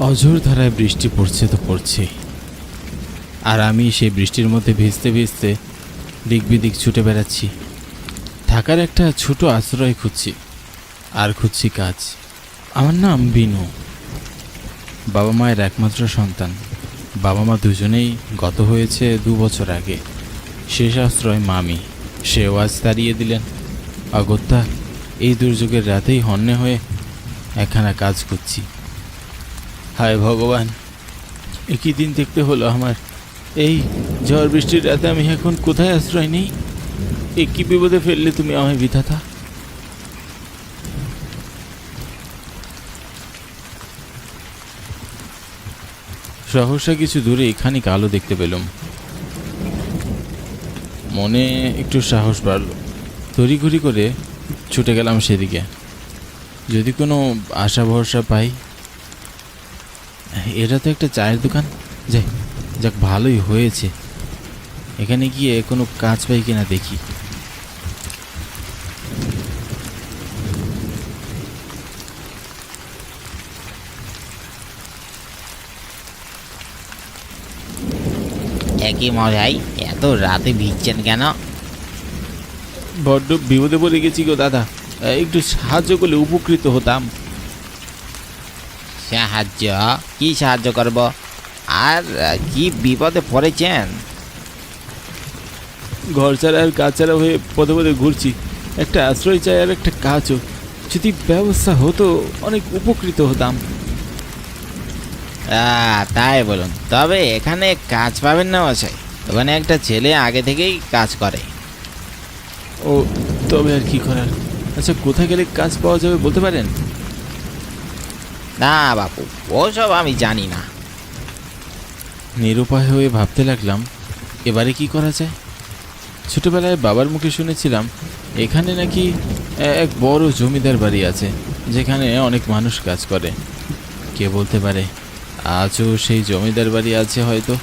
অঝোর ধারায় বৃষ্টি পড়ছে তো পড়ছে, আর আমি সেই বৃষ্টির মধ্যে ভিজতে ভিজতে দিক বিদিক ছুটে বেড়াচ্ছি। থাকার একটা ছোট আশ্রয় খুঁজছি, আর খুঁজছি কাজ। আমার নাম বিনু, বাবা মায়ের একমাত্র সন্তান। বাবা মা দুজনেই গত হয়েছে 2 বছর আগে। শেষ আশ্রয় মামি, সেও আজ তাড়িয়ে দিলেন। অগত্যা এই দুর্যোগের রাতেই হন্যে হয়ে একখানা কাজ করছি। হায় ভগবান, একই দিন দেখতে হলো আমার। এই ঝড় বৃষ্টির রাতে আমি এখন কোথায় আশ্রয় নেই? কি বিপদে ফেললে তুমি আমায় বিধাতা? সহসা কিছু দূরে খানিক আলো দেখতে পেলাম। মনে একটু সাহস বাড়ল। তড়িঘড়ি করে ছুটে গেলাম সেদিকে, যদি কোনো আশা ভরসা পাই। এটা তো একটা চায়ের দোকান। যাক, ভালোই হয়েছে। এখানে গিয়ে কোনো কাজ পাই কিনা দেখি। একই মশাই, এত রাতে ভিজছেন কেন? বড্ড বিপদে পড়ে গেছি গো দাদা, একটু সাহায্য করলে উপকৃত হতাম। সাহায্য? কি সাহায্য করব? আর কি বিপদে পড়েছেন? ঘর ছাড়া আর কাজ ছাড়া হয়ে পদে পদে ঘুরছি। একটা আশ্রয় চাই আর একটা কাজও। যদি ব্যবস্থা হতো অনেক উপকৃত হতাম। তাই বলুন, তবে এখানে কাজ পাবেন না মশাই। ওখানে একটা ছেলে আগে থেকেই কাজ করে। ও, তবে আর কি করার। আচ্ছা, কোথায় গেলে কাজ পাওয়া যাবে বলতে পারেন? না বাপু, ওসব আমি জানি না। নিরুপায় হয়ে ভাবতে লাগলাম, এবারে কি করা যায়। ছোটবেলায় বাবার মুখে শুনেছিলাম এখানে নাকি এক বড় জমিদার বাড়ি আছে, যেখানে অনেক মানুষ কাজ করে। কে বলতে পারে আজও সেই জমিদার বাড়ি আছে হয়তো,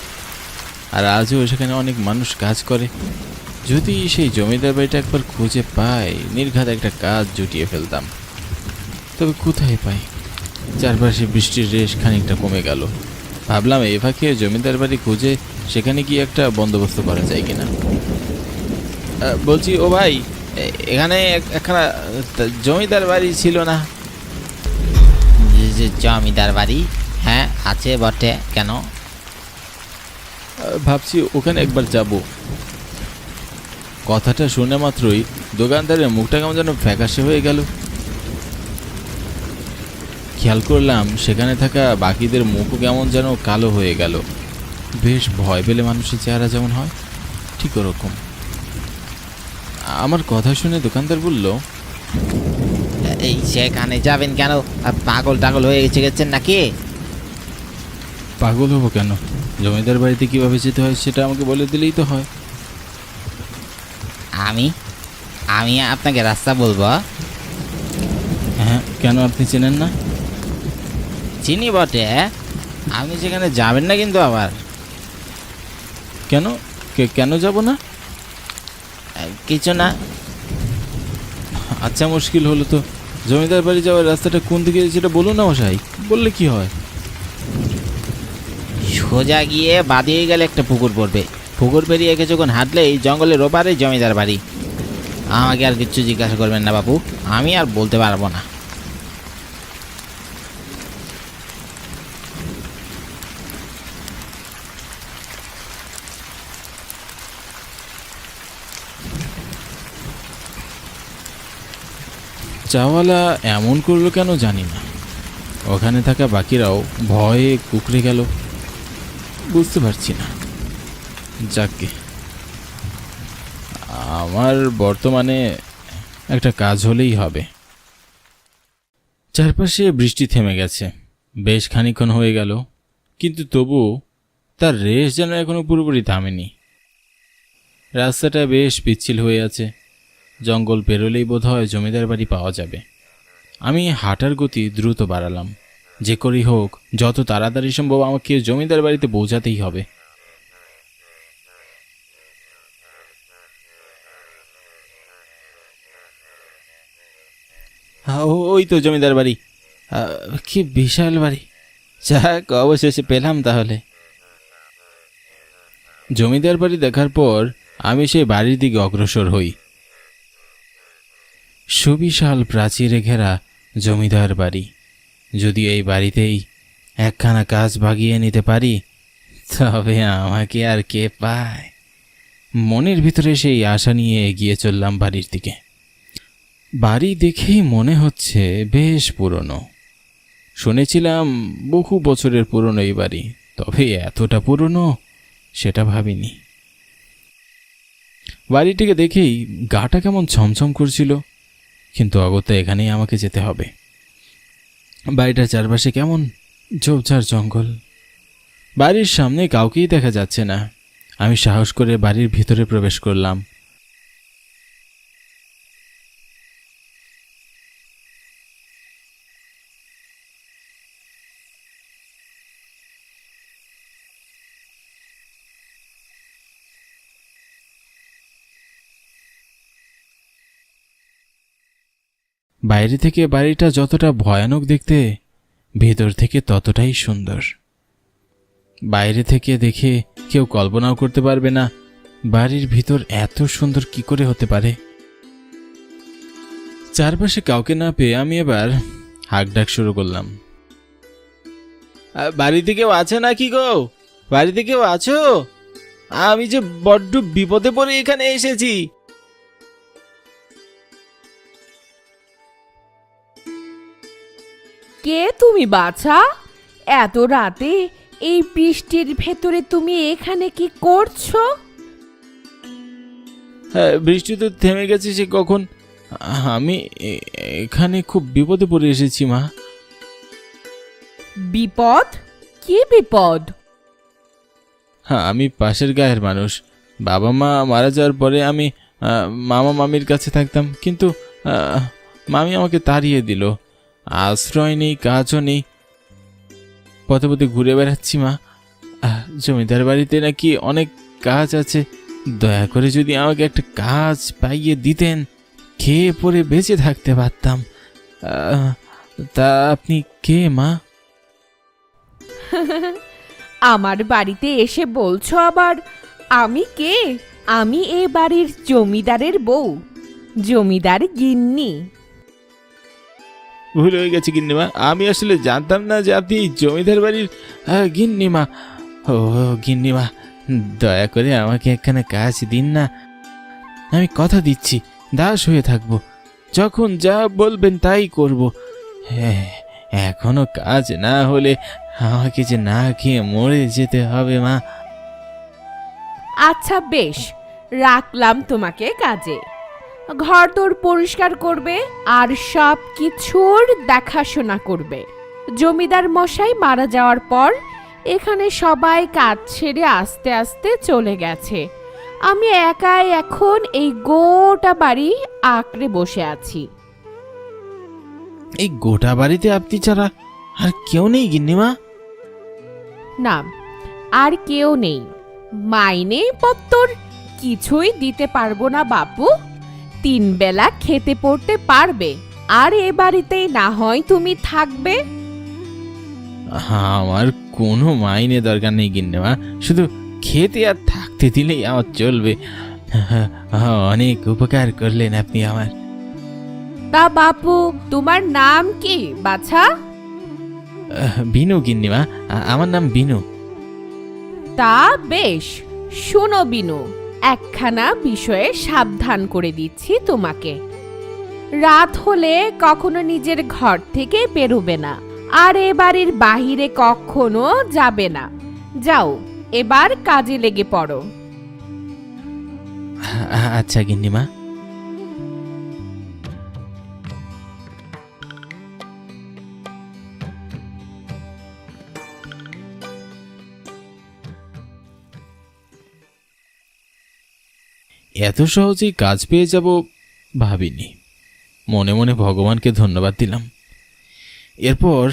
আর আজও সেখানে অনেক মানুষ কাজ করে। যদি সেই জমিদার বাড়িটা একবার খুঁজে পাই, নির্ঘাত একটা কাজ জুটিয়ে ফেলতাম। তবে কোথায় পাই? চারপাশে বৃষ্টির রেশ খানিকটা কমে গেল। ভাবলাম এই ফাঁকে জমিদার বাড়ি খুঁজে সেখানে গিয়ে একটা বন্দোবস্ত করা যায় কিনা। বলছি, ও ভাই, এখানে একখানা জমিদার বাড়ি ছিল না? যে জমিদার বাড়ি? হ্যাঁ, আছে বটে। কেন? ভাবছি ওখানে একবার যাব। কথাটা শুনে মাত্রই দোকানদারের মুখটা কেমন যেন ফ্যাকাশে হয়ে গেল। খেয়াল করলাম সেখানে থাকা বাকিদের মুখও কেমন যেন কালো হয়ে গেল। বেশ ভয় পেলে মানুষের চেহারা যেমন হয় ঠিক ওরকম। আমার কথা শুনে দোকানদার বলল, এই সেখানে যাবেন কেন? পাগল টাগল হয়ে গেছেন নাকি? পাগল হবো কেন? জমিদার বাড়িতে কিভাবে যেতে হয় সেটা আমাকে বলে দিলেই তো হয়। আমি আমি আপনাকে রাস্তা বলবো? হ্যাঁ, কেন আপনি চেনেন না? চিনি বটে। আপনি সেখানে যাবেন না কিন্তু আবার। কেন? কেন যাব না? কিছু না। আচ্ছা, মুশকিল হলো তো। জমিদার বাড়ি যাওয়ার রাস্তাটা কোন দিকে সেটা বলুন না মশাই, বললে কি হয়? সোজা গিয়ে বাদিয়ে গেলে একটা পুকুর পড়বে। পুকুর পেরিয়ে কিছুক্ষণ হাঁটলেই জঙ্গলের ওপারে জমিদার বাড়ি। আমাকে আর কিচ্ছু জিজ্ঞাসা করবেন না বাপু, আমি আর বলতে পারবো না। চাওয়ালা এমন করলো কেন জানি না। ওখানে থাকা বাকিরাও ভয়ে কুকড়ে গেল, বুঝতে পারছি না। যাকগে, আমার বর্তমানে একটা কাজ হলেই হবে। চারপাশে বৃষ্টি থেমে গেছে, বেশ খানিকক্ষণ হয়ে গেল, কিন্তু তবু তার রেশ যেন এখনো পুরোপুরি থামেনি। রাস্তাটা বেশ পিচ্ছিল হয়ে আছে। জঙ্গল পেরোলেই বোধ হয় জমিদার বাড়ি পাওয়া যাবে। আমি হাঁটার গতি দ্রুত বাড়ালাম। যে করেই হোক যত তাড়াতাড়ি সম্ভব আমাকে জমিদার বাড়িতে পৌঁছাতেই হবে। ওই তো জমিদার বাড়ি। কি বিশাল বাড়ি, যাক, অবশেষে পেলাম তাহলে। জমিদার বাড়ি দেখার পর আমি সেই বাড়ির দিকে অগ্রসর হই। সুবিশাল প্রাচীরে ঘেরা জমিদার বাড়ি। যদি এই বাড়িতেই একখানা কাজ বাগিয়ে নিতে পারি তবে আমাকে আর কে পায়। মনের ভিতরে সেই আশা নিয়ে এগিয়ে চললাম বাড়ির দিকে। বাড়ি দেখেই মনে হচ্ছে বেশ পুরনো। শুনেছিলাম বহু বছরের পুরনো এই বাড়ি, তবে এতটা পুরনো সেটা ভাবিনি। বাড়িটিকে দেখেই গাটা কেমন ছমছম করছিল, কিন্তু অগত্যা এখানেই আমাকে যেতে হবে। বাড়িটার চারপাশে কেমন ঝোপঝাড় জঙ্গল, বাড়ির সামনে কাউকেই দেখা যাচ্ছে না। আমি সাহস করে বাড়ির ভিতরে প্রবেশ করলাম। বাইরে থেকে বাড়িটা যতটা ভয়ানক দেখতে, ভেতর থেকে ততটাই সুন্দর। বাইরে থেকে দেখে কেউ কল্পনাও করতে পারবে না বাড়ির ভিতর এত সুন্দর কি করে হতে পারে। চারপাশে কাউকে না পেয়ে আমি এবার হাঁকডাক শুরু করলাম। বাড়িতে কেউ আছে নাকি গো? বাড়িতে কেউ আছো? আমি যে বড্ড বিপদে পড়ে এখানে এসেছি। কে তুমি বাছা? এত রাতে এই বৃষ্টির ভেতরে তুমি এখানে কি করছো? হ্যাঁ, বৃষ্টি তো থেমে গেছে সে কখন। আমি এখানে খুব বিপদে পড়ে এসেছি মা। বিপদ? কি বিপদ? হ্যাঁ, আমি পাশের গায়ের মানুষ। বাবা মা মারা যাওয়ার পরে আমি মামা মামির কাছে থাকতাম, কিন্তু মামি আমাকে তাড়িয়ে দিল। আশ্রয় নেই, কাজও নেই, পথে পথে ঘুরে বেড়াচ্ছি মা। জমিদার বাড়িতে নাকি অনেক কাজ আছে, দয়া করে যদি আমাকে একটা কাজ পাইয়ে দিতেন, খেয়ে পরে বেঁচে থাকতে পারতাম। তা আপনি কে মা? আমার বাড়িতে এসে বলছো আবার আমি কে? আমি এ বাড়ির জমিদারের বউ, জমিদার গিন্নি। ভুল হয়ে গেছে গিন্নিমা, আমি আসলে জানতাম না যে আপনি জমিদার বাড়ির গিন্নিমা। ও গিন্নিমা, দয়া করে আমাকে একখানা কাজ দিন না। আমি কথা দিচ্ছি দাস হয়ে থাকবো, যখন যা বলবেন তাই করব। হ্যাঁ, এখনো কাজ না হলে আমাকে যে না খেয়ে মরে যেতে হবে মা। আচ্ছা বেশ, রাখলাম তোমাকে কাজে। ঘরদোর পরিষ্কার করবে আর সব কিছুর দেখাশোনা করবে। জমিদার মশাই মারা যাওয়ার পর এখানে সবাই কাজ ছেড়ে আস্তে আস্তে চলে গেছে। আমি একাই এখন এই গোটা বাড়ি আঁকড়ে বসে আছি। এই গোটা বাড়িতে আপনি ছাড়া আর কেউ নেই গিন্নিমা? না, আর কেউ নেই। মাইনে পত্তর কিছুই দিতে পারবো না বাপু। 3 বেলা খেতে পড়তে পারবে, আর এ বাড়িতেই না হয় তুমি থাকবে। আমার কোনো মাইনে দরকার নেই গিন্নিমা, শুধু খেতে আর থাকতে দিলেই আমার চলবে। অনেক উপকার করলেন আপনি আমার। তা বাপু, তোমার নাম কি বাছা? বিনু গিন্নিমা, আমার নাম বিনু। তা বেশ, শোনো বিনু, একখানা বিষয়ে সাবধান করে দিচ্ছি তোমাকে। রাত হলে কখনো নিজের ঘর থেকে বেরোবে না, আর এ বাড়ির বাহিরে কখনো যাবে না। যাও, এবার কাজে লেগে পড়ো। আচ্ছা গিন্নিমা। এত সহজেই কাজ পেয়ে যাব ভাবিনি। মনে মনে ভগবানকে ধন্যবাদ দিলাম। এরপর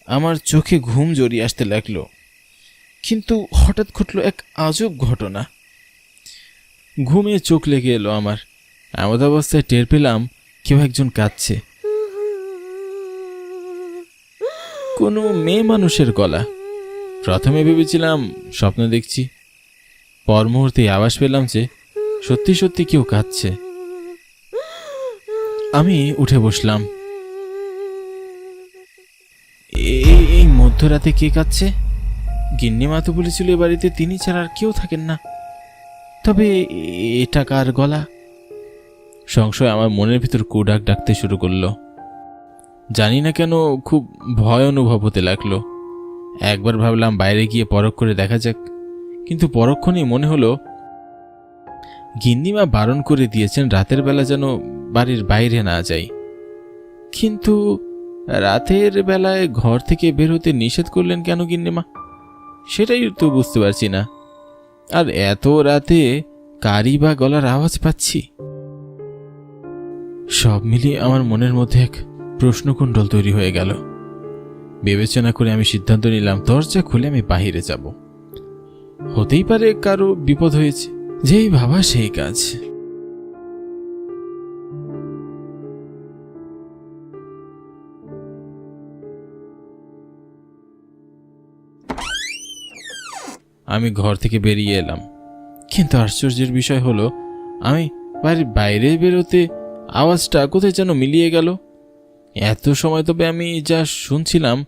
আমার চোখে ঘুম জড়িয়ে আসতে লাগলো, কিন্তু হঠাৎ ঘটল এক আজব ঘটনা। ঘুমে চোখ লেগে এলো আমার। এমন অবস্থায় টের পেলাম কেউ একজন কাঁদছে। কোনো মেয়ে মানুষের গলা। প্রথমে ভেবেছিলাম স্বপ্ন দেখছি, পর মুহূর্তে আভাস পেলাম যে সত্যি সত্যি কেউ কাঁদছে। আমি উঠে বসলাম। এই মধ্যরাতে কে কাঁদছে? গিন্নিমা তো বলেছিল এ বাড়িতে তিনি ছাড়া আর কেউ থাকেন না, তবে এটা কার গলা? সংশয় আমার মনের ভিতর কুডাক ডাকতে শুরু করলো। জানি না কেন খুব ভয় অনুভব হতে লাগলো। একবার ভাবলাম বাইরে গিয়ে পরখ করে দেখা যাক, কিন্তু পরক্ষণেই মনে হলো গিন্নিমা বারণ করে দিয়েছেন রাতের বেলা যেন বাড়ির বাইরে না যাই। কিন্তু রাতের বেলায় ঘর থেকে বের হতে নিষেধ করলেন কেন গিন্নিমা? সেটাই তো বুঝতে পারছি না। আর এত রাতে কারি বা গলার আওয়াজ পাচ্ছি। সব মিলিয়ে আমার মনের মধ্যে এক প্রশ্নকুণ্ডল তৈরি হয়ে গেল। বিবেচনা করে আমি সিদ্ধান্ত নিলাম দরজা খুলে আমি বাহিরে যাব। হতেই পারে কারো বিপদ হয়েছে, যেই ভাবা সেই কাজ। আমি ঘর থেকে বেরিয়ে এলাম, কিন্তু আশ্চর্যের বিষয় হলো আমি বাড়ির বাইরে বেরোতে আওয়াজটা কোথায় যেন মিলিয়ে গেল। এত সময় তবে আমি যা শুনছিলাম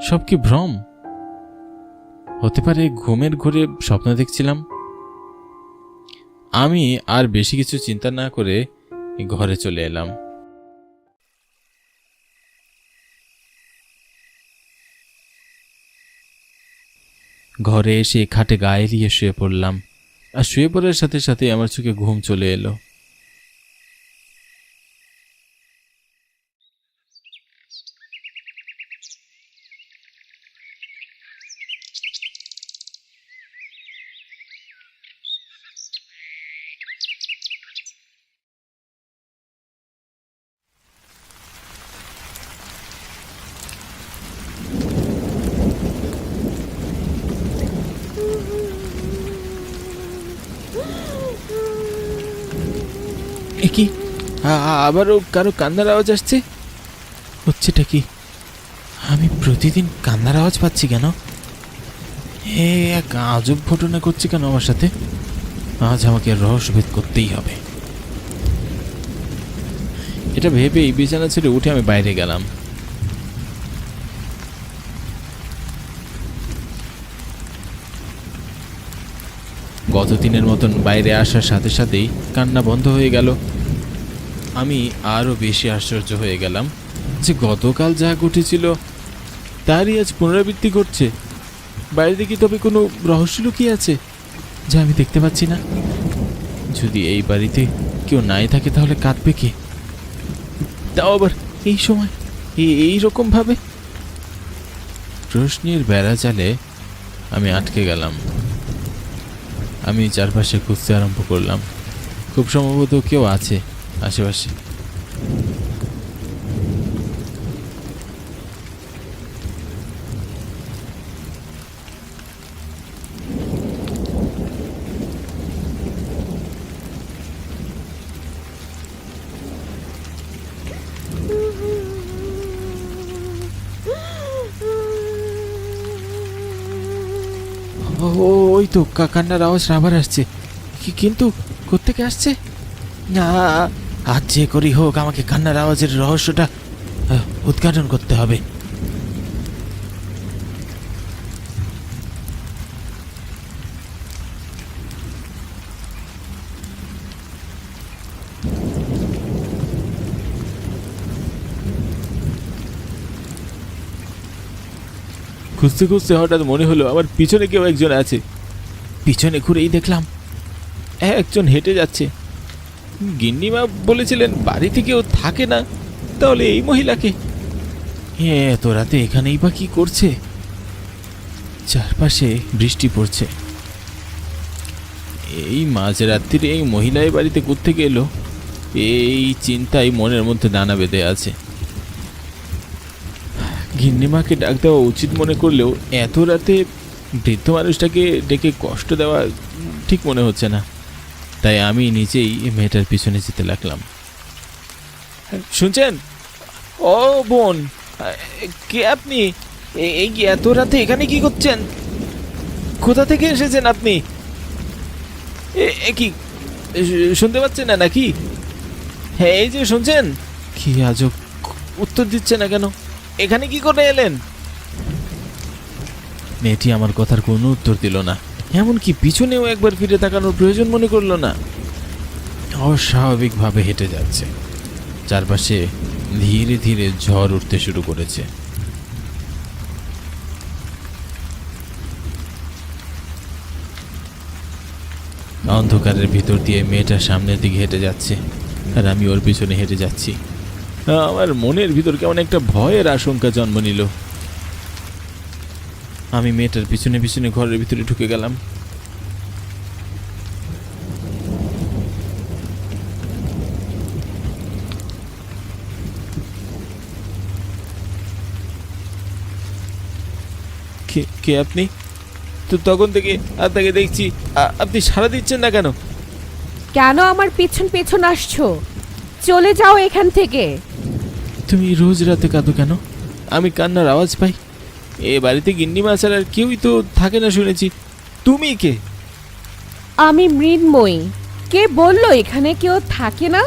সব কি ভ্রম? হতে পারে ঘুমের ঘোরে স্বপ্ন দেখছিলাম। আমি আর বেশি কিছু চিন্তা না করে ঘরে চলে এলাম। ঘরে এসে খাটে গায়ে দিয়ে শুয়ে পড়লাম, আর শুয়ে পড়ার সাথে সাথে আমার চোখে ঘুম চলে এলো। কি আবারও কারো কান্নার আওয়াজ আসছে? হচ্ছেটা কি? আমি প্রতিদিন কান্নার আওয়াজ পাচ্ছি কেন? এক আজব ঘটনা করছে কেন আমার সাথে? আজ আমাকে রহস্যভেদ করতেই হবে। এটা ভেবে এই বিছানা ছেড়ে উঠে আমি বাইরে গেলাম। গত দিনের মতন বাইরে আসার সাথে সাথেই কান্না বন্ধ হয়ে গেল। আমি আরও বেশি আশ্চর্য হয়ে গেলাম যে গতকাল যা ঘটেছিল তারই আজ পুনরাবৃত্তি ঘটছে। বাইরে কি তবে কোনো রহস্য লুকিয়ে আছে যা আমি দেখতে পাচ্ছি না? যদি এই বাড়িতে কেউ নাই থাকে তাহলে কাঁদবে কে? তাও আবার এই সময়, এই রকম ভাবে? প্রশ্নের বেড়া জালে আমি আটকে গেলাম। আমি চারপাশে খুঁজতে আরম্ভ করলাম। খুব সম্ভবত কেউ আছে আশেপাশে। ওই তো কান্নার আওয়াজ আবার আসছে, কিন্তু কোত্থেকে আসছে? না, আজ যে করি হোক আমাকে কান্নার আওয়াজের রহস্যটা উদ্ঘাটন করতে হবে। খুঁজতে খুঁজতে হঠাৎ মনে হলো আমার পিছনে কেউ একজন আছে। পিছনে ঘুরেই দেখলাম একজন হেঁটে যাচ্ছে। গিন্নিমা বলেছিলেন বাড়িতে কেউ থাকে না, তাহলে এই মহিলাকে এত রাতে এখানেই বা কি করছে? চারপাশে বৃষ্টি পড়ছে। এই মাঝরাত্রিরে এই মহিলা এই বাড়িতে কোত্থেকে এলো? এই চিন্তাই মনের মধ্যে দানা বেঁধে আছে। গিন্নিমাকে ডাক দেওয়া উচিত মনে করলেও এত রাতে বৃদ্ধ মানুষটাকে ডেকে কষ্ট দেওয়া ঠিক মনে হচ্ছে না, তাই আমি নিজেই মেয়েটার পিছনে যেতে লাগলাম। শুনছেন? ও বোন, কে আপনি? এই কি এত রাতে এখানে কি করছেন? কোথা থেকে এসেছেন আপনি? কি শুনতে পাচ্ছেন না নাকি? হ্যাঁ, এই যে শুনছেন। কি আজব, উত্তর দিচ্ছে না কেন? এখানে কি করে এলেন? মেয়েটি আমার কথার কোনো উত্তর দিল না, এমনকি পিছনেও একবার ফিরে তাকানোর প্রয়োজন মনে করলো না। অস্বাভাবিকভাবে হেঁটে যাচ্ছে। চারপাশে ধীরে ধীরে ঝড় উঠতে শুরু করেছে। অন্ধকারের ভিতর দিয়ে মেয়েটা সামনের দিকে হেঁটে যাচ্ছে, আর আমি ওর পিছনে হেঁটে যাচ্ছি। আমার মনের ভিতর কেমন একটা ভয়ের আশঙ্কা জন্ম নিল। আমি মেয়েটার পিছনে পিছনে ঘরের ভিতরে ঢুকে গেলাম। কে আপনি? তো তখন থেকে আপনাকে দেখছি, আপনি সাড়া দিচ্ছেন না কেন? কেন আমার পিছন পিছন আসছো? চলে যাও এখান থেকে। তুমি রোজ রাতে কাঁদো কেন? আমি কান্নার আওয়াজ পাই। এ বাড়িতে গিন্নিমা ছাড়া আর কেউই তো থাকে না শুনেছি। তুমি কে? আমি মৃন্ময়ী। কে বললো এখানে কেউ থাকে না?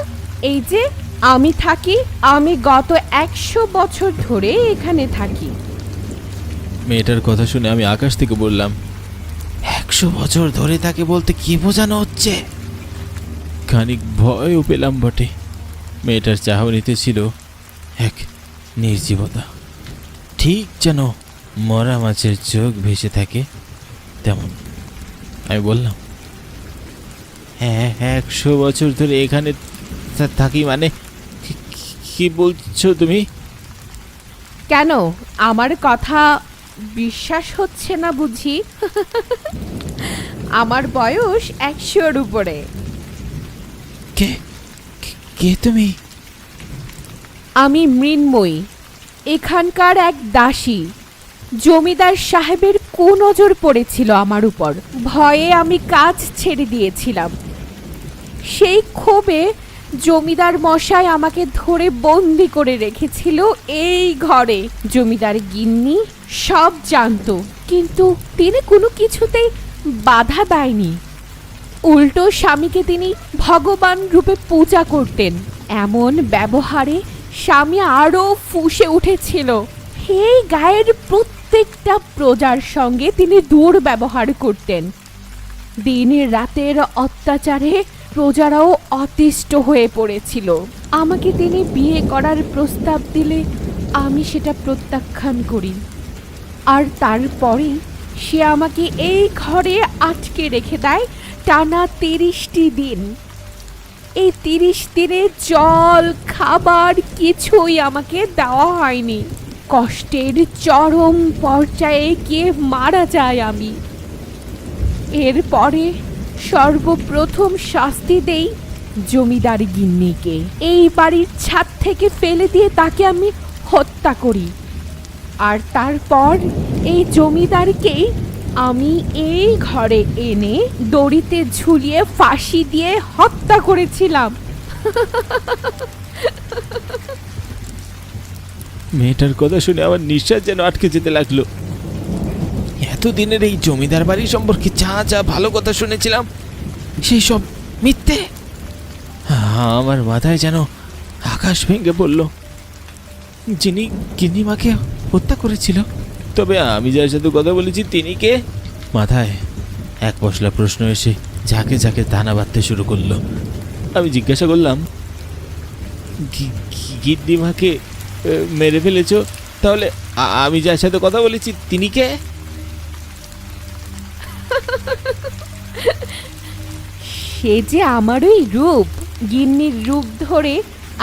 এই যে আমি থাকি। আমি গত 100 বছর ধরে এখানে থাকি। মেয়েটার কথা শুনে আমি আকাশ থেকে বললাম, 100 বছর ধরে থাকে বলতে কি বোঝানো হচ্ছে? খানিক ভয়ও পেলাম বটে। মেয়েটার চাহনিতে ছিল এক নির্জীবতা, ঠিক যেন মরা মাছের চোখ ভেসে থাকে তেমন। আমি বললাম, হ্যাঁ, 100 বছর ধরে এখানে থাকি মানে কি বলছো তুমি? কেন আমার কথা বিশ্বাস হচ্ছে না বুঝি? আমার বয়স 100-র উপরে। কে কে তুমি? আমি মৃন্ময়ী, এখানকার এক দাসী। জমিদার সাহেবের কুনজর পড়েছিল আমার উপর। ভয়ে আমি কাজ ছেড়ে দিয়েছিলাম। সেই ক্ষোভে জমিদার মশাই আমাকে ধরে বন্দি করে রেখেছিল এই ঘরে। জমিদার গিন্নি সব জানতো, কিন্তু তিনি কোনো কিছুতেই বাধা দেয়নি। উল্টো স্বামীকে তিনি ভগবান রূপে পূজা করতেন। এমন ব্যবহারে স্বামী আরো ফুঁসে উঠেছিল। এই গায়ের প্রত্যেকটা প্রজার সঙ্গে তিনি দুর্ব্যবহার করতেন। দিনের রাতের অত্যাচারে প্রজারাও অতিষ্ঠ হয়ে পড়েছিল। আমাকে তিনি বিয়ে করার প্রস্তাব দিলে আমি সেটা প্রত্যাখ্যান করি। আর তারপরে সে আমাকে এই ঘরে আটকে রেখে দেয় টানা 30টি দিন। এই 30 দিনে জল খাবার কিছুই আমাকে দেওয়া হয়নি। কষ্টের চরম পর্যায়ে গিয়ে মারা যায় আমি। এরপরে সর্বপ্রথম শাস্তি দেই জমিদার গিন্নিকে। এই বাড়ির ছাদ থেকে ফেলে দিয়ে তাকে আমি হত্যা করি। আর তারপর এই জমিদারকেই আমি এই ঘরে এনে দড়িতে ঝুলিয়ে ফাঁসি দিয়ে হত্যা করেছিলাম। মেয়েটার কথা শুনে আমার নিঃশ্বাস যেন আটকে যেতে লাগলো। এতদিনের এই জমিদার বাড়ি সম্পর্কে যা যা ভালো কথা শুনেছিলাম সেই সব মিথ্যে। আমার মাথায় যেন আকাশ ভেঙে পড়ল। যিনি গিন্নিমাকে হত্যা করেছিল, তবে আমি যার সাথে কথা বলেছি তিনি কে? মাথায় এক পশলা প্রশ্ন এসে ঝাঁকে ঝাঁকে দানা বাঁধতে শুরু করলো। আমি জিজ্ঞাসা করলাম, গিন্নিমাকে মেরে ফেলেছ? তাহলে আমি যার সাথে কথা বলেছি তিনি কে? সে যে আমারই রূপ। গিন্নির রূপ ধরে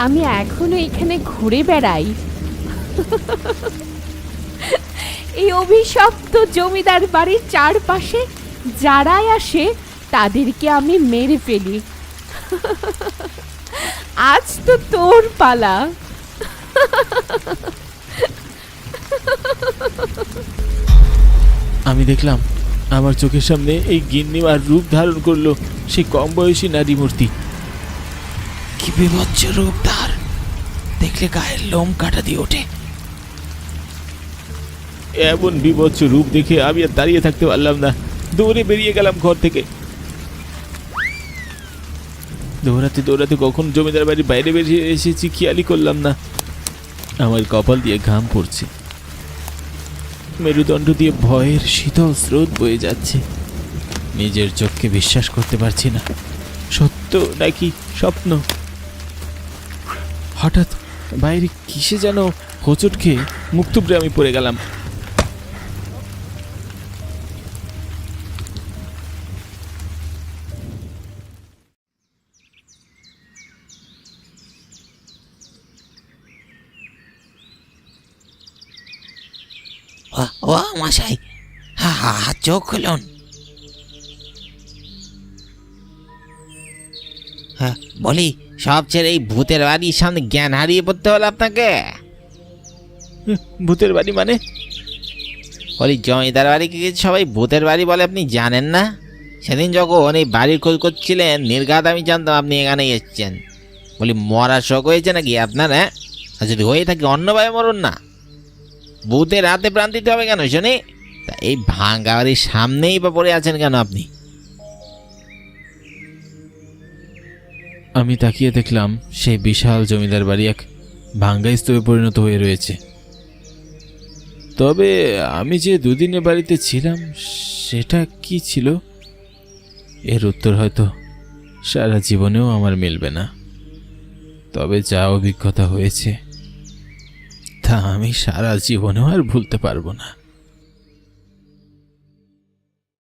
আমি এখনো এখানে ঘুরে বেড়াই। এই অভিশপ্ত জমিদার বাড়ির চারপাশে যারাই আসে তাদেরকে আমি মেরে ফেলি। আজ তো তোর পালা। আমি দেখলাম আমার চোখের সামনে এই গিন্নিমার রূপ ধারণ করলো সেই কম বয়সী নারী মূর্তি। কি বিভৎস রূপ তার, দেখলে গায়ের লোম কাটা দিয়ে ওঠে। এমন বিভৎস রূপ দেখে আমি আর দাঁড়িয়ে থাকতে পারলাম না, দৌড়ে বেরিয়ে গেলাম ঘর থেকে। দৌড়াতে দৌড়াতে কখন জমিদার বাড়ির বাইরে বেরিয়ে এসেছি খেয়ালই করলাম না। আমার কপাল দিয়ে ঘাম পড়ছে, মেরুদণ্ড দিয়ে ভয়ের শীতল স্রোত বয়ে যাচ্ছে। নিজের চোখকে বিশ্বাস করতে পারছি না, সত্য নাকি স্বপ্ন। হঠাৎ বাইরে কিসে যেন হোঁচট খেয়ে মুখ থুবড়ে আমি পড়ে গেলাম। ও মশাই, চোখ খুলুন। হ্যাঁ বলি, সব ছেড়ে এই ভূতের বাড়ির সামনে জ্ঞান হারিয়ে পড়তে হলো আপনাকে? ভূতের বাড়ি মানে? বলি, জমিদার বাড়িকে সবাই ভূতের বাড়ি বলে, আপনি জানেন না? সেদিন যখন এই বাড়ির খোঁজ করছিলেন, নির্ঘাত আমি জানতাম আপনি এখানে এসেছেন। বলি, মরার শখ হয়েছে নাকি আপনার? হ্যাঁ, আর যদি হয়ে থাকে অন্যভাবে মরুন না, ভূতের হাতে প্রাণ দিতে হবে কেন শুনি? তা এই ভাঙ্গা বাড়ির সামনেই বা পড়ে আছেন কেন আপনি? আমি তাকিয়ে দেখলাম সেই বিশাল জমিদার বাড়ি এক ভাঙ্গা স্তূপে পরিণত হয়ে রয়েছে। তবে আমি যে দুদিনে বাড়িতে ছিলাম সেটা কি ছিল, এর উত্তর হয়তো সারা জীবনেও আমার মিলবে না। তবে যা অভিজ্ঞতা হয়েছে তা আমি সারা জীবনেও আর ভুলতে পারবো না।